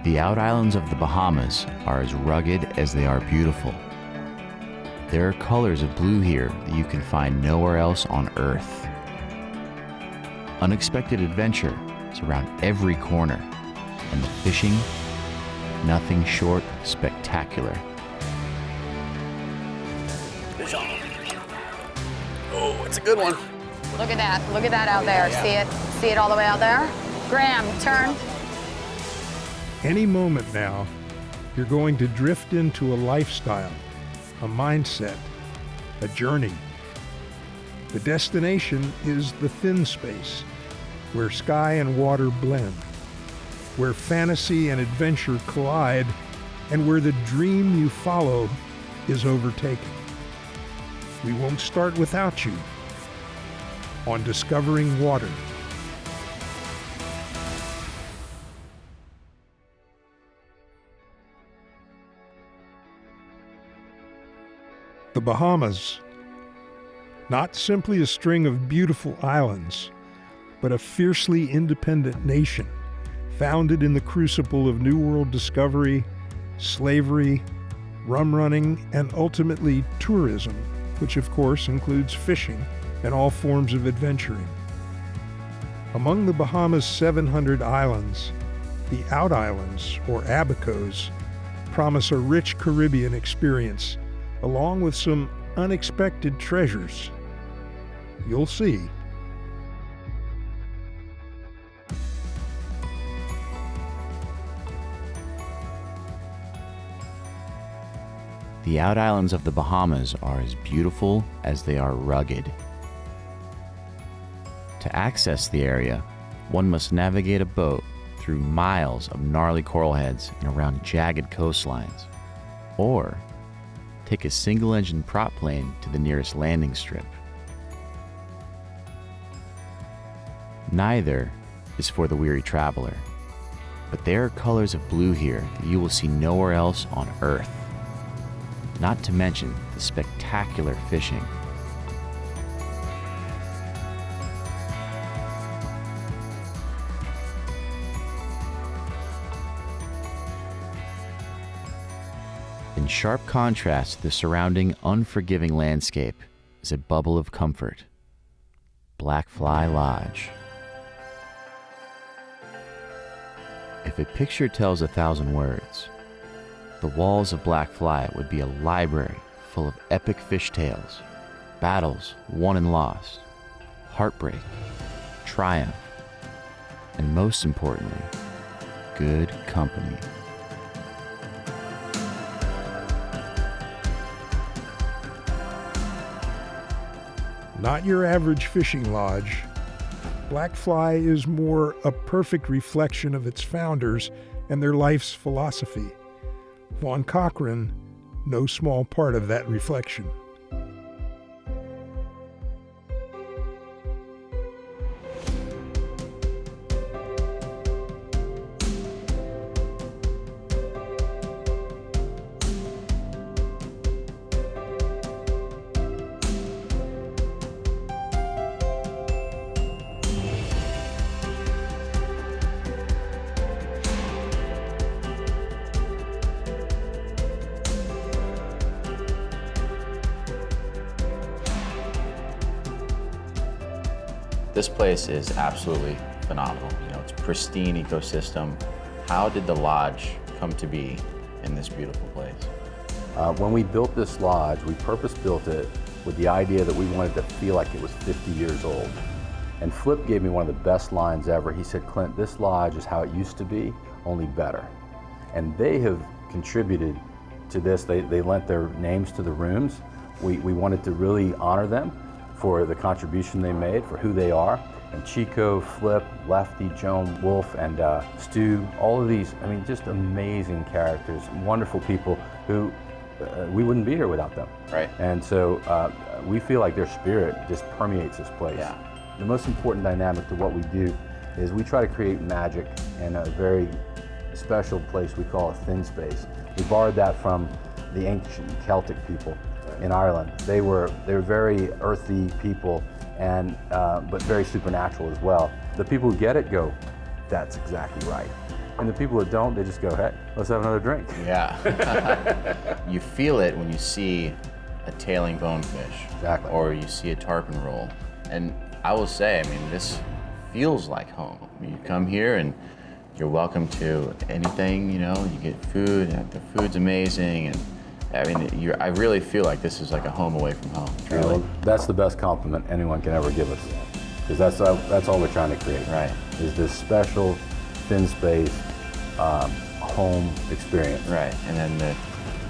The out islands of the Bahamas are as rugged as they are beautiful. There are colors of blue here that you can find nowhere else on Earth. Unexpected adventure is around every corner, and the fishing, nothing short spectacular. Fish on. Oh, it's a good one. Look at that out there. Yeah. See it all the way out there? Graham, turn. Any moment now, you're going to drift into a lifestyle, a mindset, a journey. The destination is the thin space, where sky and water blend, where fantasy and adventure collide, and where the dream you follow is overtaken. We won't start without you on Discovering Water. The Bahamas, not simply a string of beautiful islands, but a fiercely independent nation, founded in the crucible of New World discovery, slavery, rum running, and ultimately tourism, which of course includes fishing and all forms of adventuring. Among the Bahamas' 700 islands, the out islands, or Abacos, promise a rich Caribbean experience, along with some unexpected treasures. You'll see. The out islands of the Bahamas are as beautiful as they are rugged. To access the area, one must navigate a boat through miles of gnarly coral heads and around jagged coastlines, or take a single-engine prop plane to the nearest landing strip. Neither is for the weary traveler, but there are colors of blue here that you will see nowhere else on Earth. Not to mention the spectacular fishing. In sharp contrast to the surrounding unforgiving landscape is a bubble of comfort. Blackfly Lodge. If a picture tells 1,000 words, the walls of Blackfly would be a library full of epic fish tales, battles won and lost, heartbreak, triumph, and most importantly, good company. Not your average fishing lodge, Blackfly is more a perfect reflection of its founders and their life's philosophy. Vaughn Cochran, no small part of that reflection. This place is absolutely phenomenal. You know, it's a pristine ecosystem. How did the lodge come to be in this beautiful place? When we built this lodge, we purpose-built it with the idea that we wanted to feel like it was 50 years old. And Flip gave me one of the best lines ever. He said, "Clint, this lodge is how it used to be, only better." And they have contributed to this. They lent their names to the rooms. We wanted to really honor them for the contribution they made, for who they are. And Chico, Flip, Lefty, Joan, Wolf, and Stu, all of these, I mean, just amazing characters, wonderful people who we wouldn't be here without them. Right. And so we feel like their spirit just permeates this place. Yeah. The most important dynamic to what we do is we try to create magic in a very special place we call a thin space. We borrowed that from the ancient Celtic people in Ireland. They were very earthy people, and but very supernatural as well. The people who get it go, that's exactly right. And the people that don't, they just go, hey, let's have another drink. Yeah. You feel it when you see a tailing bonefish. Exactly. Or you see a tarpon roll. And I will say, I mean, this feels like home. I mean, you come here and you're welcome to anything, you know, you get food, and the food's amazing, and I mean, I really feel like this is like a home away from home, truly. Well, that's the best compliment anyone can ever give us, because that's all we're trying to create. Right. Is this special, thin space, home experience. Right, and then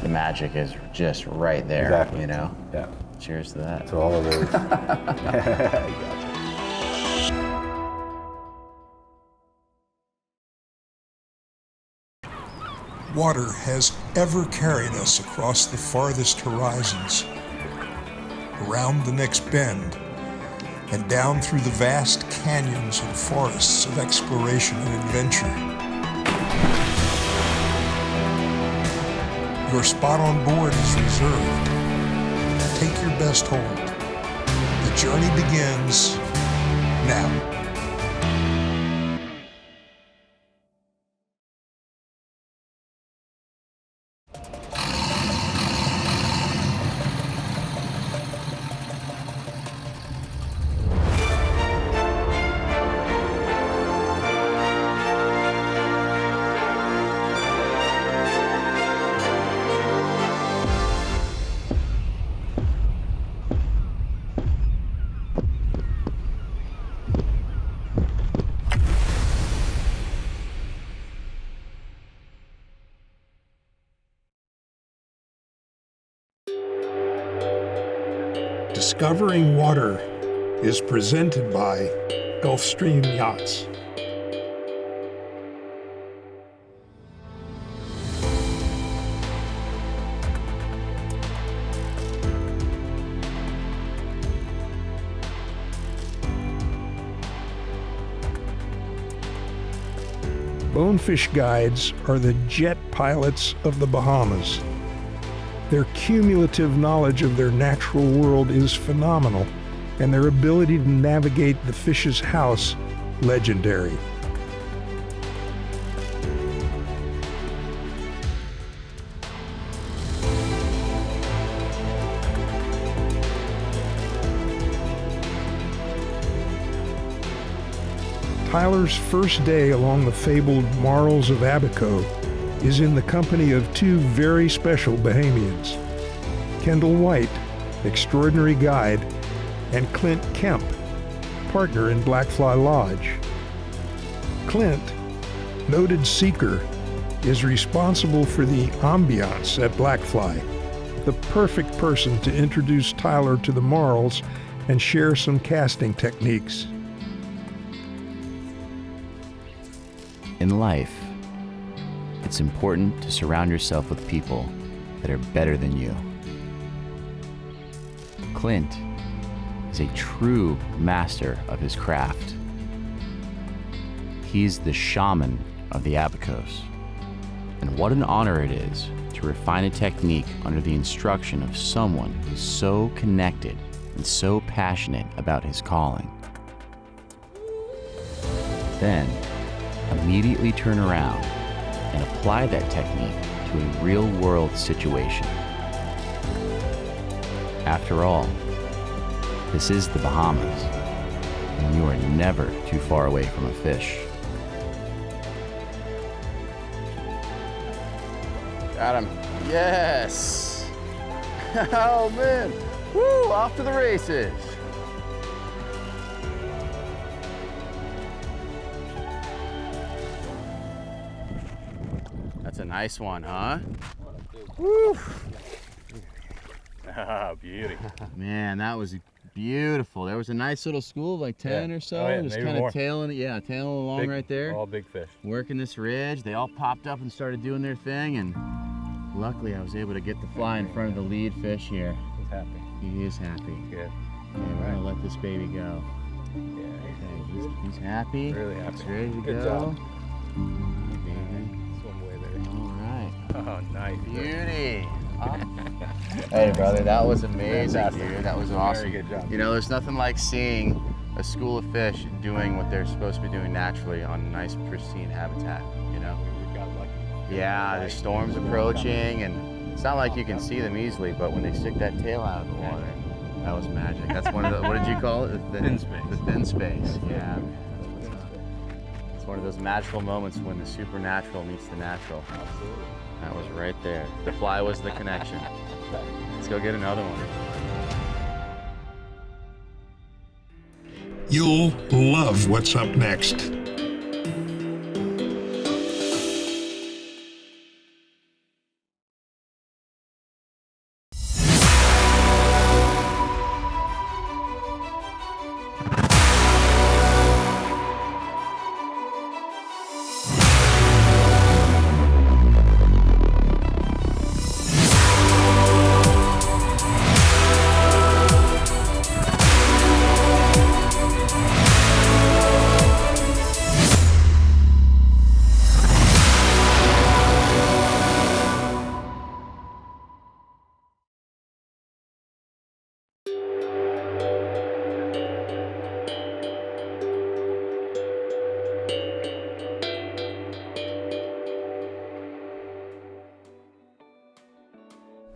the magic is just right there, Exactly. you know? Yeah. Cheers to that. So all of those. Gotcha. Water has ever carried us across the farthest horizons, around the next bend, and down through the vast canyons and forests of exploration and adventure. Your spot on board is reserved. Take your best hold. The journey begins now. Discovering Water is presented by Gulfstream Yachts. Bonefish guides are the jet pilots of the Bahamas. Their cumulative knowledge of their natural world is phenomenal, and their ability to navigate the fish's house, legendary. Tyler's first day along the fabled marls of Abacos is in the company of two very special Bahamians, Kendall White, extraordinary guide, and Clint Kemp, partner in Blackfly Lodge. Clint, noted seeker, is responsible for the ambiance at Blackfly, the perfect person to introduce Tyler to the marls and share some casting techniques. In life, it's important to surround yourself with people that are better than you. Clint is a true master of his craft. He's the shaman of the Abacos. And what an honor it is to refine a technique under the instruction of someone who's so connected and so passionate about his calling. Then, immediately turn around and apply that technique to a real-world situation. After all, this is the Bahamas, and you are never too far away from a fish. Got him. Yes! Oh man! Woo! Off to the races! That's a nice one, huh? Woo! Ah, beauty. Man, that was beautiful. There was a nice little school of like 10 or so. Oh, yeah, just maybe kind more. of tailing along right there. All big fish. Working this ridge. They all popped up and started doing their thing, and luckily I was able to get the fly in front of the lead fish here. He's happy. He is happy. Good. Okay, we're gonna let this baby go. Yeah. Okay, he's happy. Really happy. He's ready to Good go. job. Okay, baby. Swim away there. All right. Oh, nice. Beauty. Hey, brother, that was amazing, Fantastic. dude. That was awesome. Very good job. You know, there's nothing like seeing a school of fish doing what they're supposed to be doing naturally on nice, pristine habitat, you know? Yeah, the storm's approaching, and it's not like you can see them easily, but when they stick that tail out of the water, that was magic. That's one of the, what did you call it? The Thin space. The thin space, yeah. It's one of those magical moments when the supernatural meets the natural. Absolutely. That was right there. The fly was the connection. Let's go get another one. You'll love what's up next.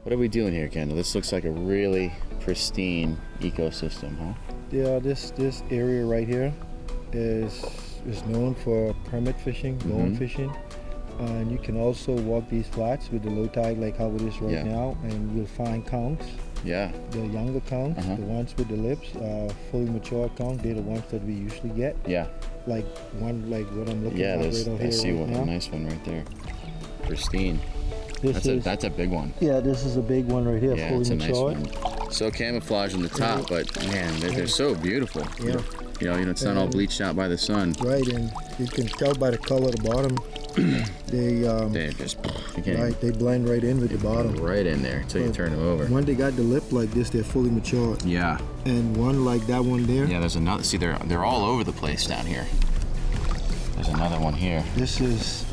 What are we doing here, Kendall? This looks like a really pristine ecosystem, huh? Yeah, this area right here is known for permit fishing, bone fishing. And you can also walk these flats with the low tide like how it is right now, and you'll find conchs. Yeah. The younger conchs, the ones with the lips, fully mature conch, they're the ones that we usually get. Yeah. Like one like what I'm looking Yeah, at right over here. I see right one, now. a nice one right there. Pristine. That's a big one. Yeah, this is a big one right here, Yeah, fully it's a nice matured. one. So camouflaged on the top, but man, they're so beautiful. Yeah. You know, it's not all bleached out by the sun. Right, and you can tell by the color of the bottom. They just They blend right in with the bottom. right in there until you turn them over. When they got the lip like this, they're fully matured. Yeah. And one like that one there. Yeah, there's another. See, they're all over the place down here. There's another one here. This is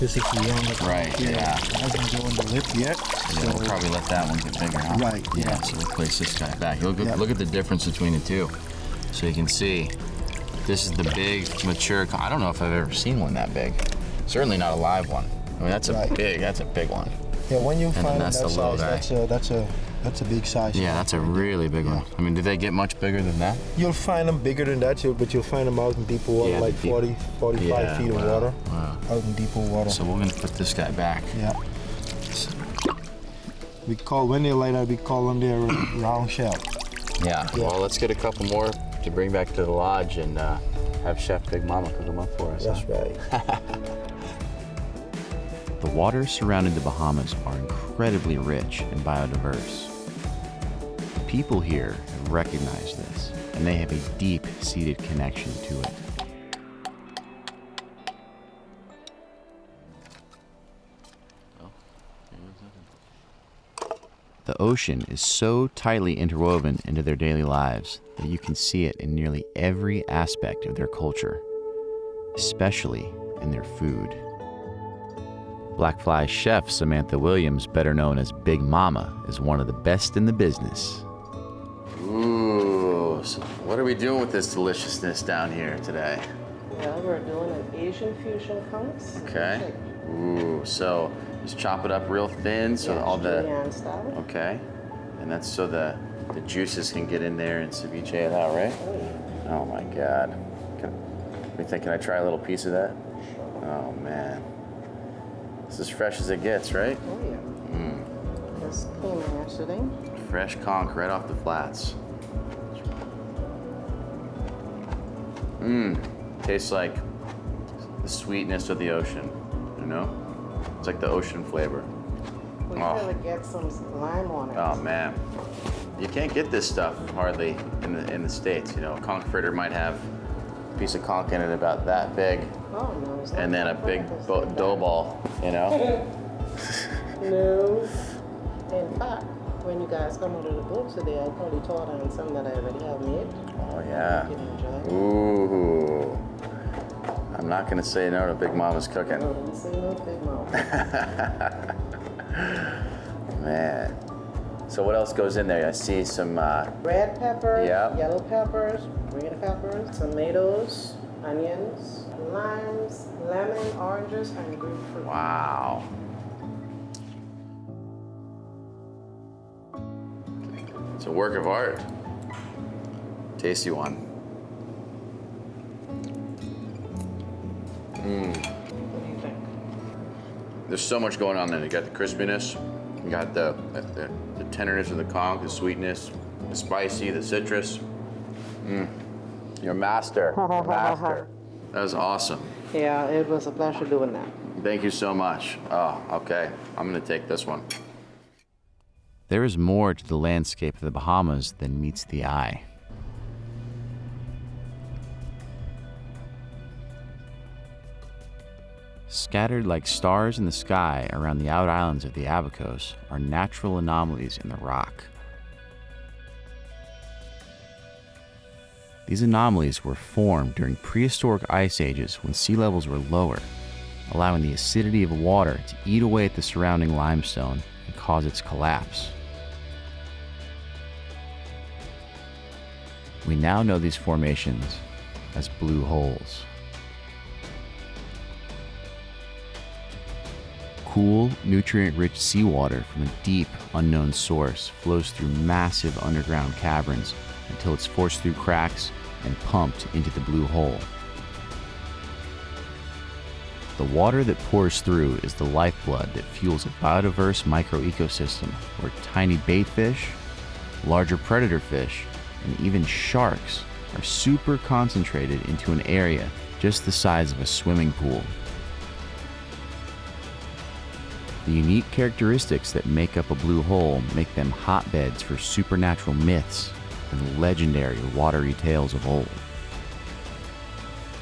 the youngest. Right. Yeah. It hasn't grown the lip yet. Yeah, we'll probably let that one get bigger, huh? Right, Yeah. yeah. So we'll place this guy back. Look at the difference between the two. So you can see, this is the big mature. I don't know if I've ever seen one that big. Certainly not a live one. I mean, that's a big one. Yeah, when you then find that's that the little size, guy. that's a big size. Yeah, that's a really big one. I mean, do they get much bigger than that? You'll find them bigger than that, but you'll find them out in deeper water, Yeah, like deep. 45 feet of water. Wow. Out in deeper water. So we're gonna put this guy back. Yeah. When they light out, we call them their round shell. Yeah. Well, let's get a couple more to bring back to the lodge and have Chef Big Mama cook them up for us. That's right. The waters surrounding the Bahamas are incredibly rich and biodiverse. The people here have recognized this, and they have a deep-seated connection to it. The ocean is so tightly interwoven into their daily lives that you can see it in nearly every aspect of their culture, especially in their food. Black Fly chef Samantha Williams, better known as Big Mama, is one of the best in the business. Ooh, so what are we doing with this deliciousness down here today? Well, we're doing an Asian fusion conch. Okay. Ooh, so just chop it up real thin so all the Julienne style. okay, and that's so the juices can get in there and ceviche it out, right? Oh my God. Can I try a little piece of that? Oh man. It's as fresh as it gets, right? Oh yeah. Just came in yesterday. Fresh conch right off the flats. Tastes like the sweetness of the ocean, you know? It's like the ocean flavor. We gotta get some lime on it. Oh man. You can't get this stuff hardly in the States, you know. A conch fritter might have a piece of conch in it about that big. Oh no, it's not And then a that big bad. It's dough not ball, you know? No. In fact, when you guys come out of the boat today, I'll probably taught on some that I already have made. Oh yeah. You can enjoy. Ooh. I'm not gonna say no to Big Mama's cooking. No, don't say no, Big Mama. Man. So what else goes in there? I see some, Red peppers, Yeah. yellow peppers, green peppers, tomatoes, onions, limes, lemon, oranges and grapefruit. Wow. It's a work of art. Tasty one. What do you think? There's so much going on there. You got the crispiness, you got the tenderness of the conch, the sweetness, the spicy, the citrus. You're a master. A master. That was awesome. Yeah, it was a pleasure doing that. Thank you so much. Oh, okay. I'm gonna take this one. There is more to the landscape of the Bahamas than meets the eye. Scattered like stars in the sky around the out islands of the Abacos are natural anomalies in the rock. These anomalies were formed during prehistoric ice ages when sea levels were lower, allowing the acidity of water to eat away at the surrounding limestone and cause its collapse. We now know these formations as blue holes. Cool, nutrient-rich seawater from a deep, unknown source flows through massive underground caverns until it's forced through cracks and pumped into the blue hole. The water that pours through is the lifeblood that fuels a biodiverse microecosystem where tiny baitfish, larger predator fish, and even sharks are super concentrated into an area just the size of a swimming pool. The unique characteristics that make up a blue hole make them hotbeds for supernatural myths and legendary watery tales of old.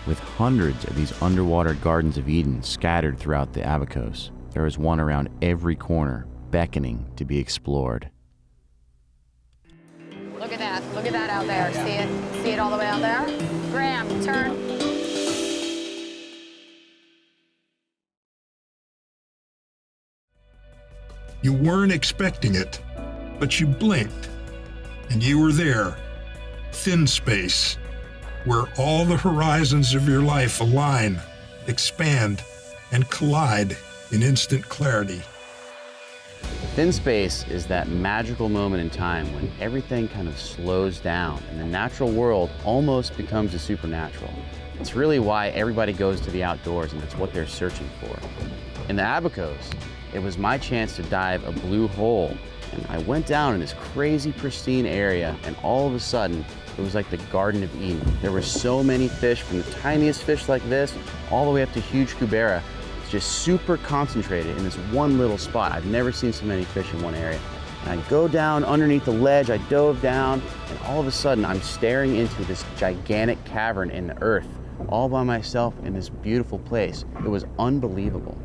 With hundreds of these underwater gardens of Eden scattered throughout the Abacos, there is one around every corner, beckoning to be explored. Look at that. Look at that out there. See it? See it all the way out there? Graham, turn. You weren't expecting it, but you blinked, and you were there. Thin space, where all the horizons of your life align, expand, and collide in instant clarity. Thin space is that magical moment in time when everything kind of slows down and the natural world almost becomes a supernatural. It's really why everybody goes to the outdoors, and it's what they're searching for. In the Abacos, it was my chance to dive a blue hole, and I went down in this crazy pristine area, and all of a sudden it was like the Garden of Eden. There were so many fish, from the tiniest fish like this all the way up to huge cubera, just super concentrated in this one little spot. I've never seen so many fish in one area. And I go down underneath the ledge, I dove down, and all of a sudden I'm staring into this gigantic cavern in the earth, all by myself in this beautiful place. It was unbelievable.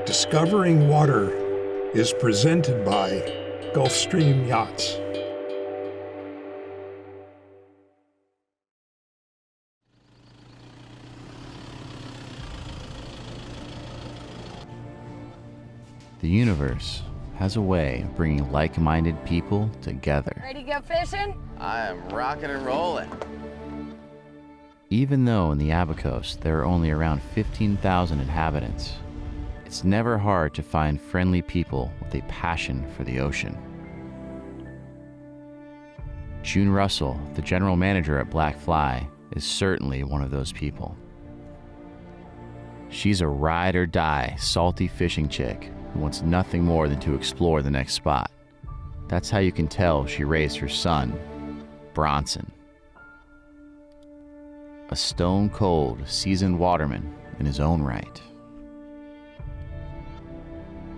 Discovering Water is presented by Gulfstream Yachts. The universe has a way of bringing like-minded people together. Ready to go fishing? I am rocking and rolling. Even though in the Abacos there are only around 15,000 inhabitants, it's never hard to find friendly people with a passion for the ocean. June Russell, the general manager at Black Fly, is certainly one of those people. She's a ride-or-die, salty fishing chick who wants nothing more than to explore the next spot. That's how you can tell she raised her son, Bronson. A stone-cold, seasoned waterman in his own right.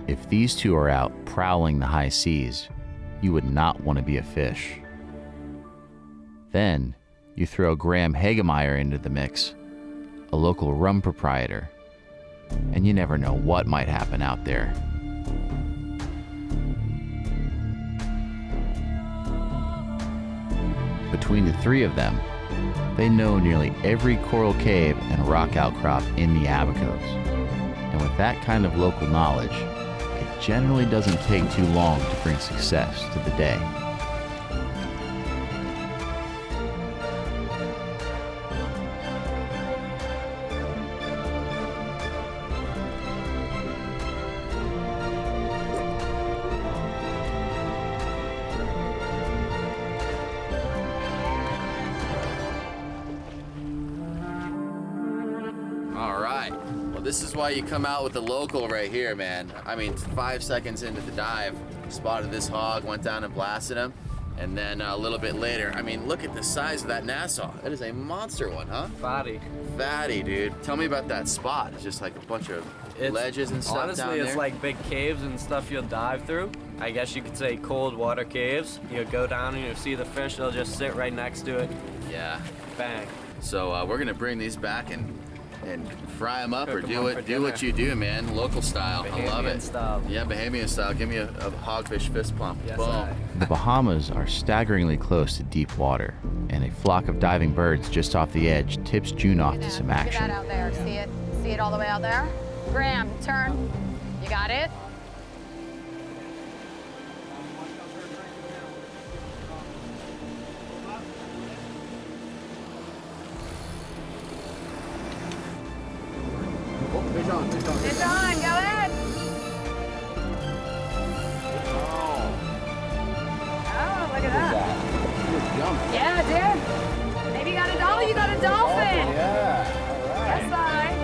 If these two are out prowling the high seas, you would not want to be a fish. Then you throw Graham Hagemeyer into the mix, a local rum proprietor, and you never know what might happen out there. Between the three of them, they know nearly every coral cave and rock outcrop in the Abacos. And with that kind of local knowledge, it generally doesn't take too long to bring success to the day. All right. Well, this is why you come out with the local right here, man. I mean, 5 seconds into the dive, spotted this hog, went down and blasted him. And then a little bit later, I mean, look at the size of that Nassau. That is a monster one, huh? Fatty. Fatty, dude. Tell me about that spot. It's just like a bunch of ledges and stuff honestly, down there. it's like big caves and stuff you'll dive through. I guess you could say cold water caves. You go down and you see the fish, they'll just sit right next to it. Yeah. Bang. So we're gonna bring these back and fry them up Cook or 'em do up for do what dinner. you do, man. Local style. I love Bahamian it. style. Yeah, Bahamian style. Give me a hogfish fist pump. Yes, Boom. I. The Bahamas are staggeringly close to deep water, and a flock of diving birds just off the edge tips June off to some Look at action. that out there. See it? See it all the way out there? Graham, turn. You got it? Fish on, fish on. It's on. Go ahead. Oh, look at that. Yeah, dude. Maybe you got a dolphin. You got a dolphin. Yeah. That's fine.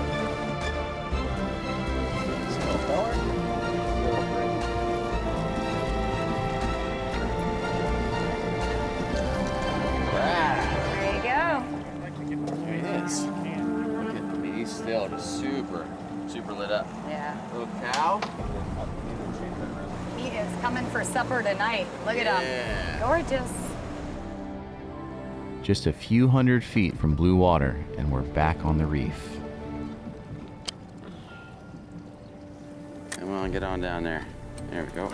There you go. There he is. Look at me. He's still just super lit up. Yeah. Little cow. He is coming for supper tonight. Look at him. Yeah. Gorgeous. Just a few hundred feet from blue water, and we're back on the reef. Come on, get on down there. There we go.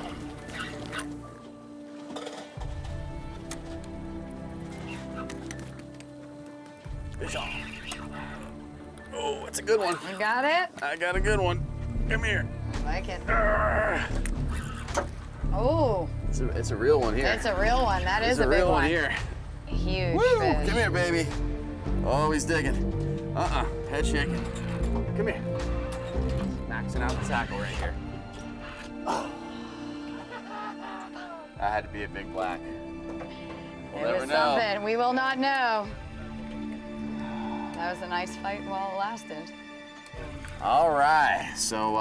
Fish on. Oh, it's a good one. You got it? I got a good one. Come here. I like it. Oh, It's a real one here. it's a real one. That is It's a big real one. one here. Huge Woo! fish. Come here, baby. Oh, he's digging. Head shaking. Come here. Maxing out the tackle right here. Oh. That had to be a big black. We'll It never was know. something. We will not know. That was a nice fight while it lasted. All right, so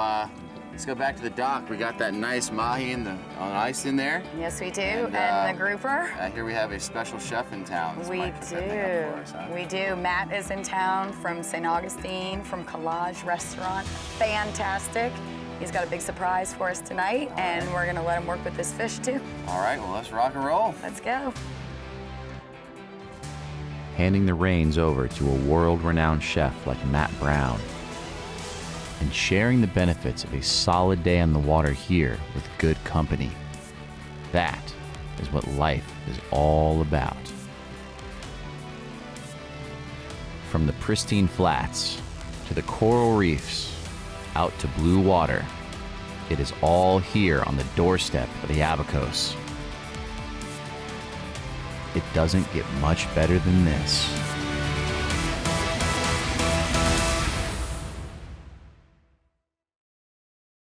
let's go back to the dock. We got that nice mahi on ice in there. Yes, we do. And, And the grouper. Here we have a special chef in town. This We might cook that thing up for us, huh? do. We do. Matt is in town from St. Augustine, from Collage Restaurant. Fantastic. He's got a big surprise for us tonight, and we're gonna let him work with this fish too. All right, well, let's rock and roll. Let's go. Handing the reins over to a world-renowned chef like Matt Brown, and sharing the benefits of a solid day on the water here with good company. That is what life is all about. From the pristine flats to the coral reefs, out to blue water, it is all here on the doorstep of the Abacos. It doesn't get much better than this.